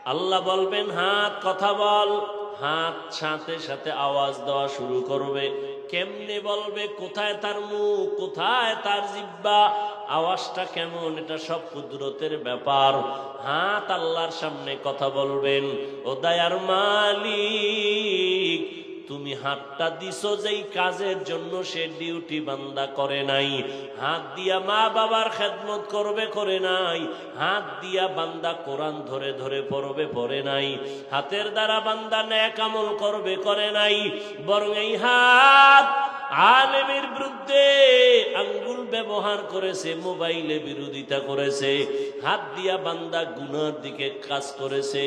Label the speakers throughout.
Speaker 1: আল্লাহ বলবেন হাত কথা বল, হাত সাথে সাথে আওয়াজ দেওয়া শুরু করবে। কেমনে বলবে? কোথায় তার মুখ, কোথায় তার জিহ্বা, আওয়াজটা কেমন, এটা সব কুদরতের ব্যাপার। হাত আল্লাহর সামনে কথা বলবেন, ও দয়ার মালিক, তুমি হাতটা দিছো যেই কাজের জন্য সে ডিউটি বান্দা করে নাই। হাত দিয়া মা বাবার খেদমত করবে, করে নাই। হাত দিয়া বান্দা কোরআন ধরে ধরে পড়বে, পড়ে নাই। হাতের দ্বারা বান্দা নেক আমল করবে, করে নাই। বরং এই হাত আলেমের বিরুদ্ধে আঙ্গুল ব্যবহার করেছে, মোবাইলে বিরোধিতা করেছে। হাত দিয়া বান্দা গুনার দিকে কাজ করেছে।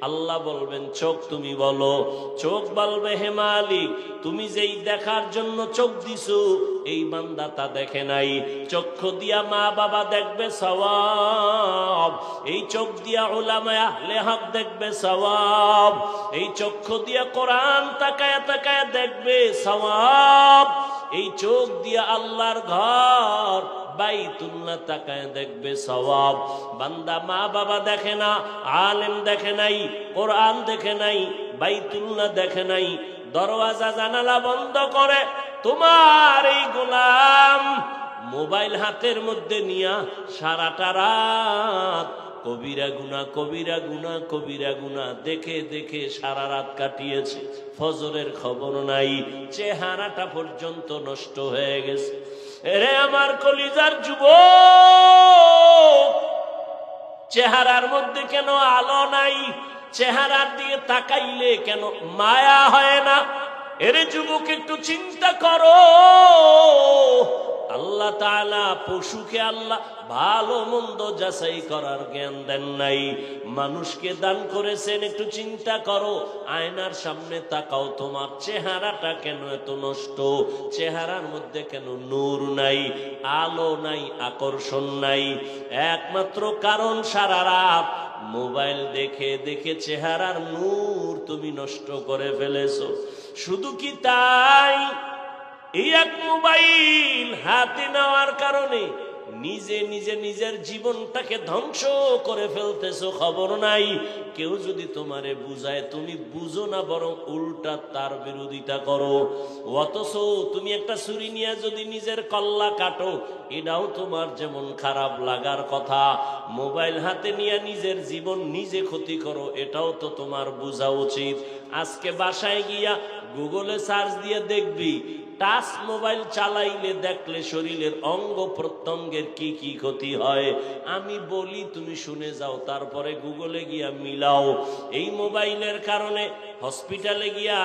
Speaker 1: আল্লাহ বলবেন চোখ তুমি বলো। চোখ বলবে হে মালিক, তুমি যেই দেখার জন্য চোখ দিছো এই বান্দা তা দেখে নাই। চক্ষু দিয়া মা বাবা দেখবে সওয়াব, এই চোখ দিয়া উলামায়ে আহলে হক দেখবে সওয়াব। এই চক্ষু দিয়া কোরআন তাকায় তাকায় দেখবে সওয়াব। এই চোখ দিয়া আল্লাহর ঘর বাইতুল্লাহ তাকায় দেখবে সওয়াব। বান্দা মা বাবা দেখে না, আলেম দেখে নাই, কোরআন দেখে নাই, বাইতুল্লাহ দেখে নাই, দরওয়াজা জানালা বন্ধ করে তোমার এই গোলাম মোবাইল হাতের মধ্যে নিয়া সারাটা রাত কবিরা গুনাহ, কবিরা গুনাহ, কবিরা গুনাহ দেখে দেখে সারা রাত কাটিয়েছে। ফজরের খবর নাই, চেহারাটা পর্যন্ত নষ্ট হয়ে গেছে। এরে আমার কলিজার যুবক, চেহারার মধ্যে কেন আলো নাই? চেহারার দিকে তাকাইলে কেন মায়া হয় না? এরে যুবক, একটু চিন্তা করো। আল্লাহ তাআলা পশুকে আল্লাহ ভালো মন্দ যাচাই করার জ্ঞান দেন নাই, মানুষকে দান করেছেন। একটু চিন্তা করো, আয়নার সামনে তাকাও, তোমার চেহারাটা কেন এত নষ্ট? চেহারার মধ্যে কেন নূর নাই, আলো নাই, আকর্ষণ নাই? একমাত্র কারণ সারা রাত মোবাইল দেখে দেখে চেহারার নূর তুমি নষ্ট করে ফেলেছো। শুধু কি তাই? এই এক মোবাইল হাতে নেওয়ার কারণে নিজে নিজে নিজের জীবনটাকে ধ্বংস করে ফেলতেছো, খবর নাই। কেউ যদি তোমারে বুঝায় তুমি বুঝো না, বরং উল্টা তার বিরোধিতা করো। অথচ তুমি একটা ছুরি নিয়ে যদি নিজের কল্লা কাটো, এটাও তোমার যেমন খারাপ লাগার কথা। মোবাইল হাতে নিয়ে নিজের জীবন নিজে ক্ষতি করো, এটাও তো তোমার বোঝা উচিত। আজকে বাসায় গিয়া গুগলে সার্চ দিয়ে দেখবি, টাচ মোবাইল চালাইলে দেখলে শরীরের অঙ্গ প্রত্যঙ্গের কি কি ক্ষতি হয়। আমি বলি তুমি শুনে যাও, তারপরে গুগলে গিয়া মিলাও। এই মোবাইলের কারণে হসপিটালে গিয়া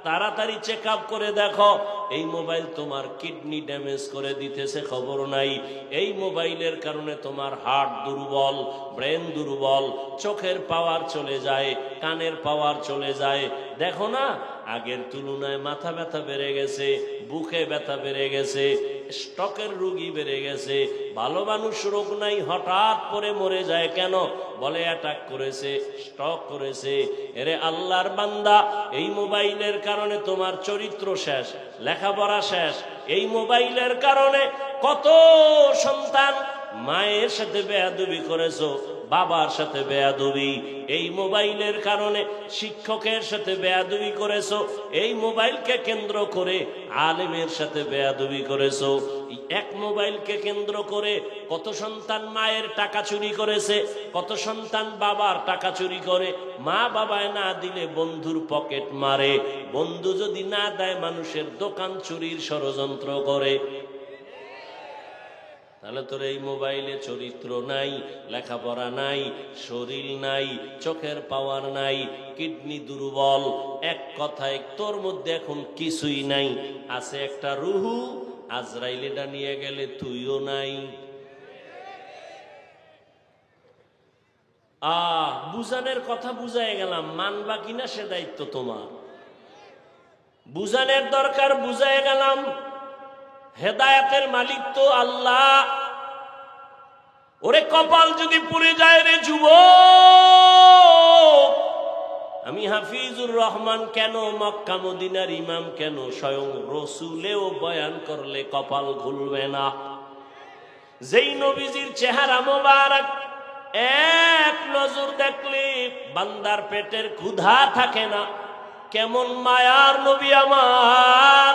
Speaker 1: তাড়াতাড়ি চেক আপ করে দেখো, এই মোবাইল তোমার কিডনি ড্যামেজ করে দিতেছে, খবর নাই। এই মোবাইলের কারণে তোমার হার্ট দুর্বল, ব্রেন দুর্বল, চোখের পাওয়ার চলে যায়, কানের পাওয়ার চলে যায়। দেখো না, আগের তুলনায় মাথা ব্যথা বেড়ে গেছে, বুকে ব্যথা বেড়ে গেছে, স্ট্রোকের রোগী বেড়ে গেছে। ভালো মানুষ রোগ নাই, হঠাৎ করে মরে যায় কেন? বলে অ্যাটাক করেছে, স্ট্রোক করেছে। এরে আল্লাহর বান্দা, এই মোবাইলের কারণে তোমার চরিত্র শেষ, লেখাপড়া শেষ। এই মোবাইলের কারণে কত সন্তান মায়ের সাথে বেয়াদবি করেছো, বাবার সাথে বেয়াদবি। এই মোবাইলের কারণে শিক্ষকের সাথে বেয়াদবি করেছো, এই মোবাইলকে কেন্দ্র করে আলেমের সাথে বেয়াদবি করেছো। এক মোবাইলকে কেন্দ্র করে কত সন্তান মায়ের টাকা চুরি করেছে, কত সন্তান বাবার টাকা চুরি করে। মা বাবায় না দিলে বন্ধুর পকেট মারে, বন্ধু যদি না দেয় মানুষের দোকান চুরির ষড়যন্ত্র করে। তাহলে তোর এই মোবাইলে চরিত্র নাই, লেখাপড়া নাই, শরীর নাই, চোখের পাওয়ার নাই, কিডনি দুর্বল। এক কথায় তোর মধ্যে এখন কিছুই নাই, আছে একটা রুহু। আজরাইল এটা নিয়ে গেলে তুইও নাই। বুঝানোর কথা বুঝাই গেলাম, মানবা কিনা সে দায়িত্ব তোমার। বুঝানোর দরকার, বুঝাই গেলাম। হেদায়েতের মালিক তো আল্লাহ। ওরে কপাল যদি পুড়ে যায় রে যুবক, আমি হাফিজুর রহমান কেন, মক্কা মদিনার ইমাম কেন, স্বয়ং রসুলেও বয়ান করলে কপাল খুলবে না। যেই নবীজির চেহারা মোবারক এক নজর দেখলে বান্দার পেটের ক্ষুধা থাকে না। কেমন মায়ার নবী আমার,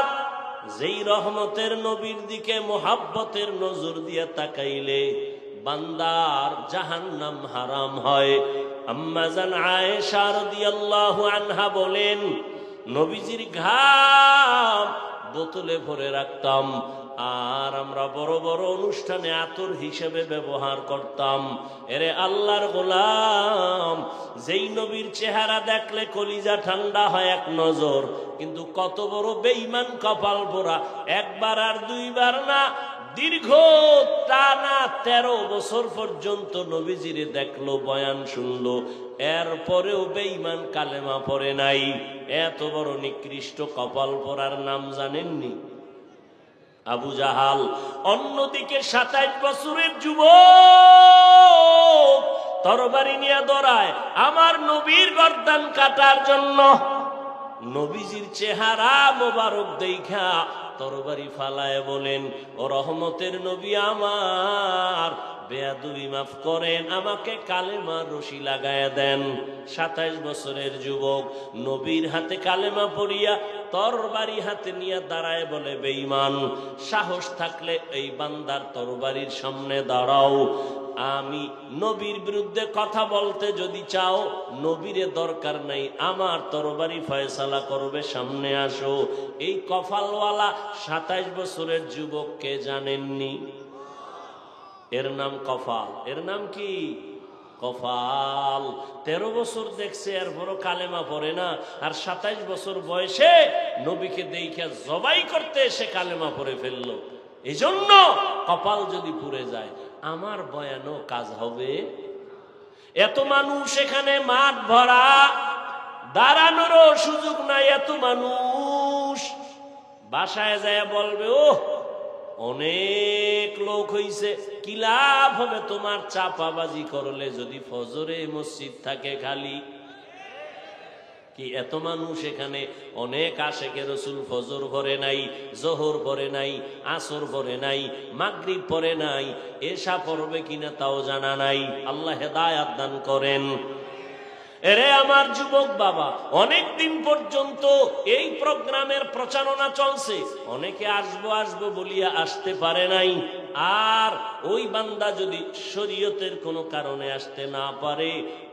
Speaker 1: যেই রহমতের নবীর দিকে মোহাব্বতের নজর দিয়ে তাকাইলে বান্দার জাহান্নাম হারাম হয়। আম্মা জান আয়েশা রাদিয়াল্লাহু আনহা বলেন, নবীজির ঘাম বোতলে ভরে রাখতাম, আর আমরা বড় বড় অনুষ্ঠানে আতর হিসেবে ব্যবহার করতাম। এরে আল্লাহর গোলাম, যেই নবীর চেহারা দেখলে কলিজা ঠান্ডা হয় এক নজর, কিন্তু কত বড় বেঈমান কপাল পোড়া, একবার আর দুইবার না, দীর্ঘ টানা 13 বছর পর্যন্ত নবীজিরে দেখলো, বয়ান শুনলো, এরপরেও বেঈমান কালেমা পড়ে নাই। এত বড় নিকৃষ্ট কপাল পোড়ার নাম জানেননি? আবু জাহাল। অন্যদিকে 27 বছরের যুবক তরবারি নিয়ে দৌড়ায় আমার নবীর গর্দান কাটার জন্য। নবীজির চেহারা মোবারক দেখা তরবারি ফালায় বলেন, ও রহমতের নবী আমার, বেয়াদবি মাফ করেন, আমাকে কালেমার রশি লাগায়া দেন। 27 বছরের যুবক নবীর হাতে কালেমা পড়িয়া তরবারি হাতে নিয়ে দাঁড়ায় বলে, বেঈমান, সাহস থাকলে এই বান্দার তরবারির সামনে দাঁড়াও। আমি নবীর বিরুদ্ধে কথা বলতে যদি চাও, নবীরে দরকার নাই, আমার তরবারি ফয়সালা করবে, সামনে আসো। এই কফালওয়ালা 27 বছরের যুবককে জানেননি? এর নাম কফাল। এর নাম কি? কফাল। 13 বছর দেখছে, এরপরও কালেমা পড়ে না, আর 27 বছর বয়সে নবীকে দেইখা জবাই করতে এসে কালেমা পড়ে ফেললো। এই জন্য কপাল যদি পুড়ে যায়, আমার বয়ানও কাজ হবে। এত মানুষ এখানে, মাঠ ভরা, দাঁড়ানোরও সুযোগ নাই, এত মানুষ। বাসায় যায় বলবে, ও অনেক লোক হইছে, কি লাভ হবে তোমার চাপাবাজি করলে যদি ফজরে মসজিদ থাকে খালি? কি এত মানুষ এখানে, অনেক আশেকে রসুল ফজর পড়ে নাই, জোহর পড়ে নাই, আসর পড়ে নাই, মাগরিব পড়ে নাই, এশা পড়বে কিনা তাও জানা নাই। আল্লাহ হেদায়াত দান করেন। এরে আমার যুবক বাবা, অনেক দিন পর্যন্ত এই প্রোগ্রামের প্রচারণা চলছে, অনেকে আসবো আসবো বলিয়া আসতে পারে নাই। আর ওই বান্দা যদি শরীয়তের কোনো কারণে আসতে না পারে,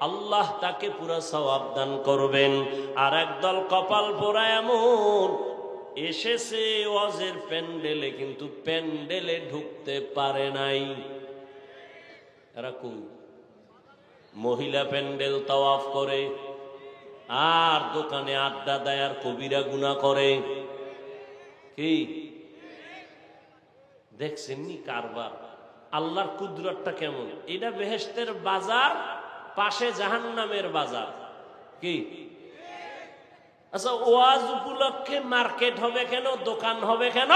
Speaker 1: আল্লাহ তাকে পুরা সওয়াব দান করবেন। আর একদল কপাল পোড়া এমন এসেছে ওয়াজের প্যান্ডেলে, কিন্তু প্যান্ডেলে ঢুকতে পারে নাই। এরা কই? মহিলা প্যান্ডেল তাওয়াফ করে, আর দোকানে আড্ডা দেয়, আর কবিরা গুনাহ করে। কি দেখছেন নি কারবার? আল্লাহর কুদরতটা কেমন! এটা বেহেশতের বাজার, পাশে জাহান্নামের বাজার। কি আচ্ছা, ওয়াজ উপলক্ষে মার্কেট হবে কেন, দোকান হবে কেন?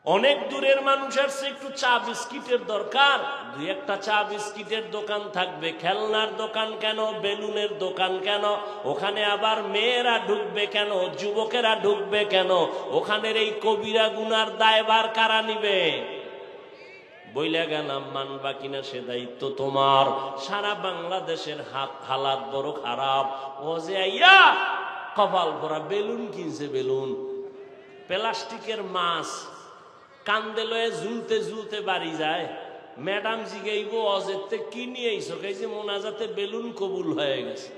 Speaker 1: অনেক দূরের মানুষের একটু চা বিস্কিটের দরকার, দুই একটা চা বিস্কিটের দোকান থাকবে। খেলনার দোকান কেন, বেলুনের দোকান কেন? ওখানে আবার মেয়েরা ঢুকবে কেন, যুবকেরা ঢুকবে কেন? ওখানের এই কবিরা গুনার দায়ভার কারা নিবে? বইলা গেলাম, মানবা কিনা সে দায়িত্ব তোমার। সারা বাংলাদেশের হালাত বড় খারাপ। ও যে আইয়া কপাল ভরা বেলুন কিনছে, বেলুন, প্লাস্টিকের মাছ, কান্দে লয়ে ঝুলতে ঝুলতে বাড়ি যায়। ম্যাডাম জিগাইব, অজেতে কি নিয়ে আইছো? যে মোনাজাতে বেলুন কবুল হয়ে গেছে।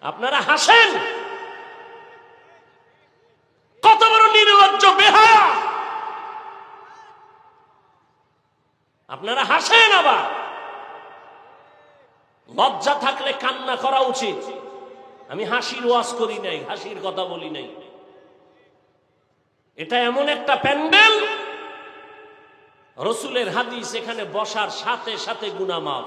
Speaker 1: আপনারা হাসেন, কত বড় নির্লজ্জ বেহায়া! আপনারা হাসেন, আবার লজ্জা থাকলে কান্না করা উচিত। আমি হাসির ওয়াজ করি নাই, হাসির কথা বলি নাই। এটা এমন একটা প্যান্ডেল, রসুলের হাদিস, এখানে বসার সাথে সাথে গুনাহ মাফ।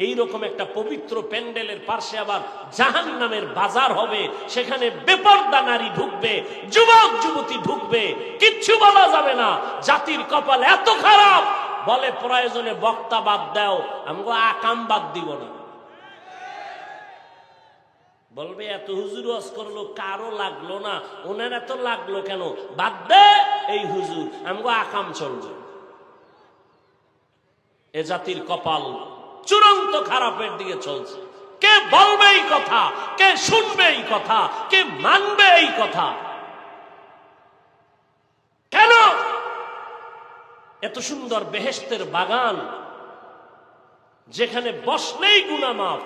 Speaker 1: এইরকম একটা পবিত্র প্যান্ডেলের পাশে আবার জাহান্নামের বাজার হবে, সেখানে বেপরদা নারী ঢুকবে, যুবক যুবতী ঢুকবে, কিচ্ছু বলা যাবে না। জাতির কপাল এত খারাপ, বলে প্রয়োজনে বক্তা বাদ দাও, আমগো আকাম বাদ দিব না। বলবে এত হুজুর ওয়াজ করলো, কারো লাগলো না, ওনার এত লাগলো কেন? বাদ দে এই হুজুর, আমগো আকাম চলবে। এ জাতির কপাল চূড়ান্ত খারাপের দিকে চলছে। কে বলবে এই কথা, কে শুনবে এই কথা, কে মানবে এই কথা? কেন এত সুন্দর বেহেশতের বাগান, যেখানে বসলেই গুনাহ মাফ,